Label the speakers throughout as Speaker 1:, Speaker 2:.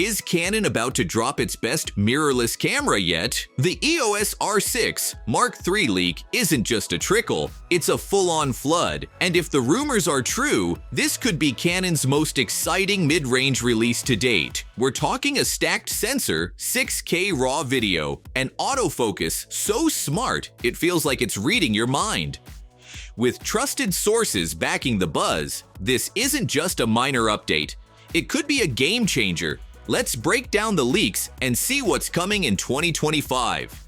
Speaker 1: Is Canon about to drop its best mirrorless camera yet? The EOS R6 Mark III leak isn't just a trickle, it's a full-on flood. And if the rumors are true, this could be Canon's most exciting mid-range release to date. We're talking a stacked sensor, 6K RAW video, and autofocus so smart it feels like it's reading your mind. With trusted sources backing the buzz, this isn't just a minor update. It could be a game changer. Let's break down the leaks and see what's coming in 2025.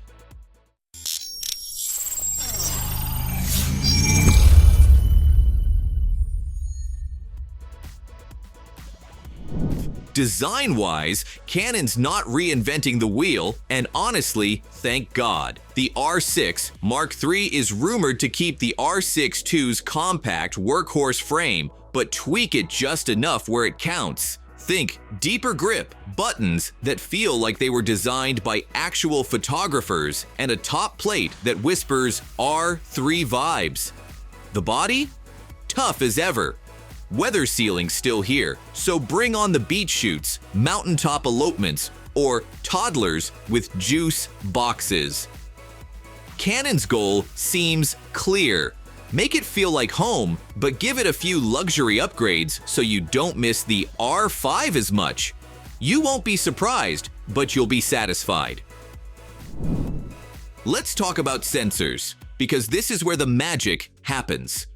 Speaker 1: Design-wise, Canon's not reinventing the wheel, and honestly, thank God. The R6 Mark III is rumored to keep the R6 II's compact workhorse frame, but tweak it just enough where it counts. Think deeper grip, buttons that feel like they were designed by actual photographers, and a top plate that whispers R3 vibes. The body? Tough as ever. Weather sealing still here, so bring on the beach shoots, mountaintop elopements, or toddlers with juice boxes. Canon's goal seems clear. Make it feel like home, but give it a few luxury upgrades so you don't miss the R5 as much. You won't be surprised, but you'll be satisfied. Let's talk about sensors, because this is where the magic happens.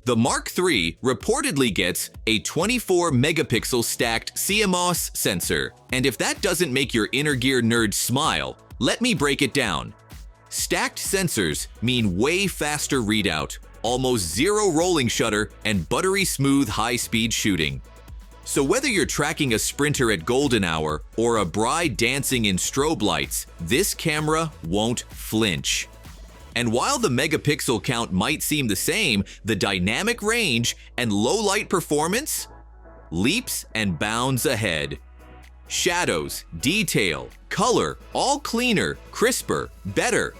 Speaker 1: The Mark III reportedly gets a 24-megapixel stacked CMOS sensor, and if that doesn't make your inner gear nerd smile, let me break it down. Stacked sensors mean way faster readout, almost zero rolling shutter, and buttery smooth high-speed shooting. So whether you're tracking a sprinter at golden hour or a bride dancing in strobe lights, this camera won't flinch. And while the megapixel count might seem the same, the dynamic range and low-light performance leaps and bounds ahead. Shadows, detail, color, all cleaner, crisper, better.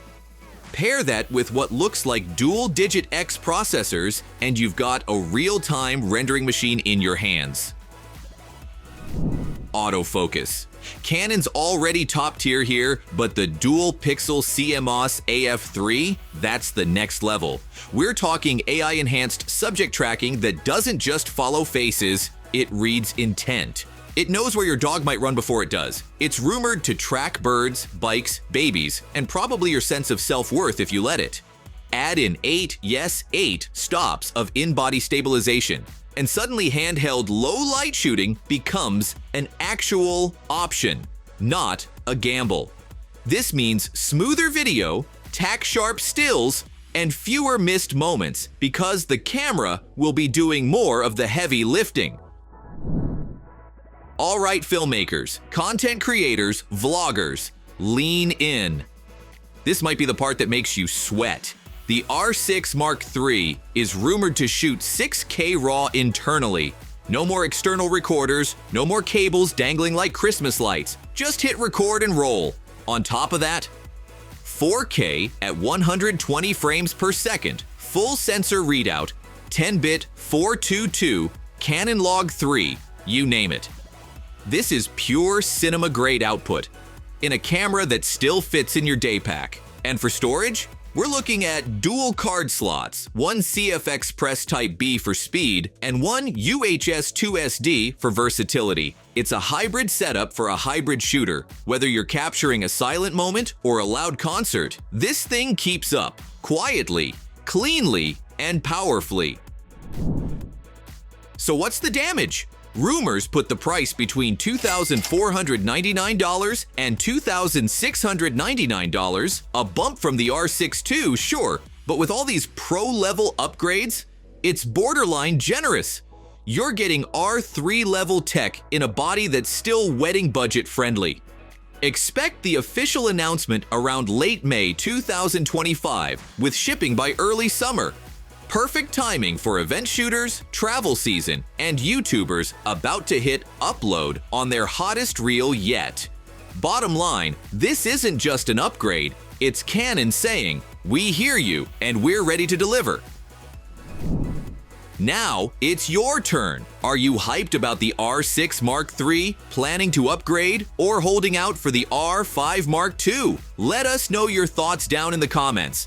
Speaker 1: Pair that with what looks like dual-digit X processors, and you've got a real-time rendering machine in your hands. Autofocus. Canon's already top tier here, but the dual-pixel CMOS AF3, that's the next level. We're talking AI-enhanced subject tracking that doesn't just follow faces, it reads intent. It knows where your dog might run before it does. It's rumored to track birds, bikes, babies, and probably your sense of self-worth if you let it. Add in 8 stops of in-body stabilization, and suddenly handheld low-light shooting becomes an actual option, not a gamble. This means smoother video, tack-sharp stills, and fewer missed moments because the camera will be doing more of the heavy lifting. All right, filmmakers, content creators, vloggers, lean in. This might be the part that makes you sweat. The R6 Mark III is rumored to shoot 6K RAW internally. No more external recorders, no more cables dangling like Christmas lights. Just hit record and roll. On top of that, 4K at 120 frames per second, full sensor readout, 10-bit 422, Canon Log 3, you name it. This is pure cinema-grade output in a camera that still fits in your day pack. And for storage, we're looking at dual card slots, one CFX Press Type B for speed, and one UHS 2SD for versatility. It's a hybrid setup for a hybrid shooter. Whether you're capturing a silent moment or a loud concert, this thing keeps up, quietly, cleanly, and powerfully. So what's the damage? Rumors put the price between $2,499 and $2,699, a bump from the R6 II, sure, but with all these pro-level upgrades, it's borderline generous. You're getting R3 level tech in a body that's still wedding budget friendly. Expect the official announcement around late May 2025, with shipping by early summer. Perfect timing for event shooters, travel season, and YouTubers about to hit upload on their hottest reel yet. Bottom line, this isn't just an upgrade, it's Canon saying, "We hear you and we're ready to deliver." Now, it's your turn. Are you hyped about the R6 Mark III, planning to upgrade, or holding out for the R5 Mark II? Let us know your thoughts down in the comments.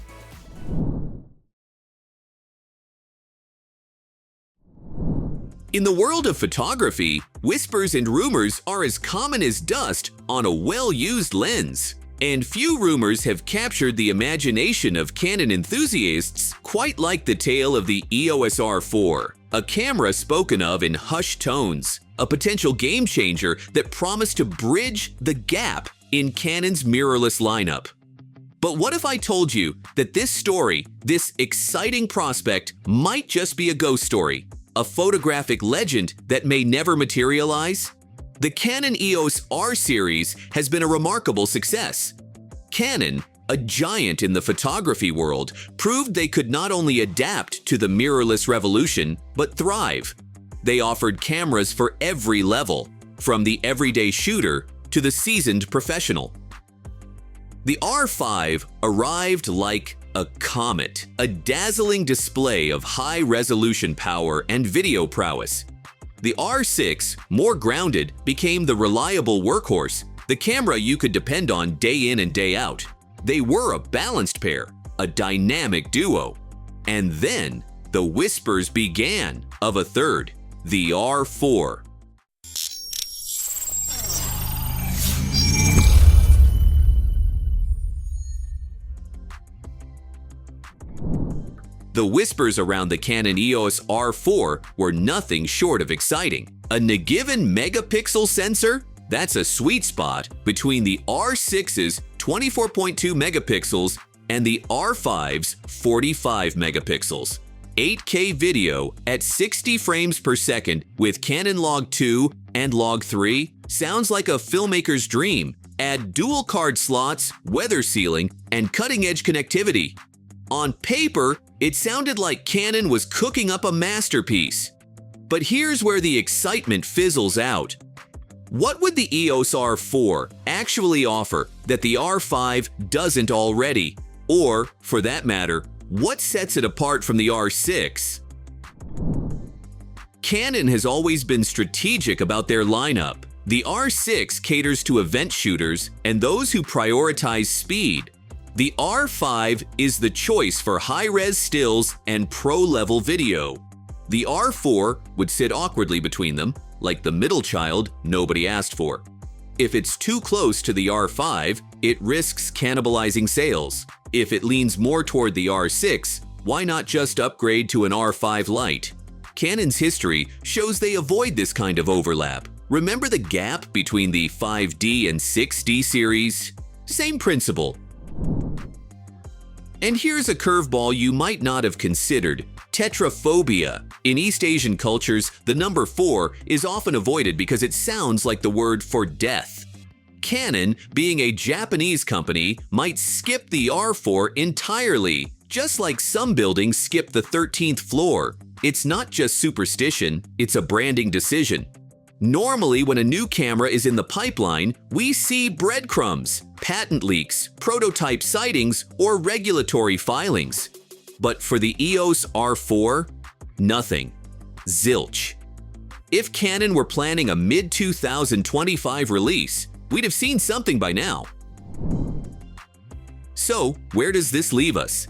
Speaker 1: In the world of photography, whispers and rumors are as common as dust on a well-used lens. And few rumors have captured the imagination of Canon enthusiasts quite like the tale of the EOS R4, a camera spoken of in hushed tones, a potential game changer that promised to bridge the gap in Canon's mirrorless lineup. But what if I told you that this story, this exciting prospect, might just be a ghost story, a photographic legend that may never materialize? The Canon EOS R series has been a remarkable success. Canon, a giant in the photography world, proved they could not only adapt to the mirrorless revolution, but thrive. They offered cameras for every level, from the everyday shooter to the seasoned professional. The R5 arrived like a comet, a dazzling display of high-resolution power and video prowess. The R6, more grounded, became the reliable workhorse, the camera you could depend on day in and day out. They were a balanced pair, a dynamic duo. And then the whispers began of a third, the R4. The whispers around the Canon EOS R4 were nothing short of exciting. A given megapixel sensor? That's a sweet spot between the R6's 24.2 megapixels and the R5's 45 megapixels. 8K video at 60 frames per second with Canon Log 2 and Log 3 sounds like a filmmaker's dream. Add dual card slots, weather sealing, and cutting-edge connectivity. On paper, it sounded like Canon was cooking up a masterpiece. But here's where the excitement fizzles out. What would the EOS R4 actually offer that the R5 doesn't already? Or, for that matter, what sets it apart from the R6? Canon has always been strategic about their lineup. The R6 caters to event shooters and those who prioritize speed. The R5 is the choice for high-res stills and pro-level video. The R4 would sit awkwardly between them, like the middle child nobody asked for. If it's too close to the R5, it risks cannibalizing sales. If it leans more toward the R6, why not just upgrade to an R5 Lite? Canon's history shows they avoid this kind of overlap. Remember the gap between the 5D and 6D series? Same principle. And here's a curveball you might not have considered: tetraphobia. In East Asian cultures, the number 4 is often avoided because it sounds like the word for death. Canon, being a Japanese company, might skip the R4 entirely, just like some buildings skip the 13th floor. It's not just superstition, it's a branding decision. Normally, when a new camera is in the pipeline, we see breadcrumbs, patent leaks, prototype sightings, or regulatory filings. But for the EOS R4, nothing. Zilch. If Canon were planning a mid-2025 release, we'd have seen something by now. So, where does this leave us?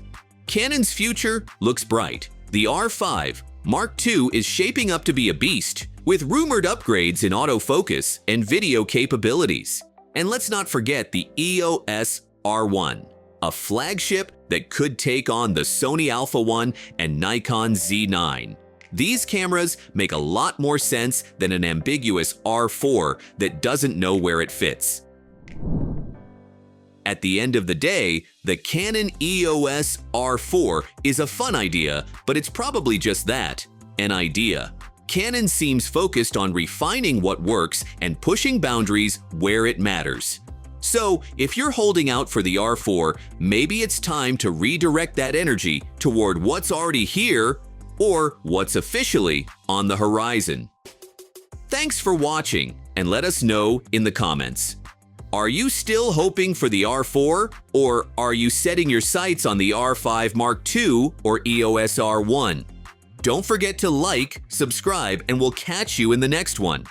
Speaker 1: Canon's future looks bright. The R5 Mark II is shaping up to be a beast, with rumored upgrades in autofocus and video capabilities. And let's not forget the EOS R1, a flagship that could take on the Sony Alpha 1 and Nikon Z9. These cameras make a lot more sense than an ambiguous R4 that doesn't know where it fits. At the end of the day, the Canon EOS R4 is a fun idea, but it's probably just that, an idea. Canon seems focused on refining what works and pushing boundaries where it matters. So, if you're holding out for the R4, maybe it's time to redirect that energy toward what's already here or what's officially on the horizon. Thanks for watching, and let us know in the comments. Are you still hoping for the R4, or are you setting your sights on the R5 Mark II or EOS R1? Don't forget to like, subscribe, and we'll catch you in the next one.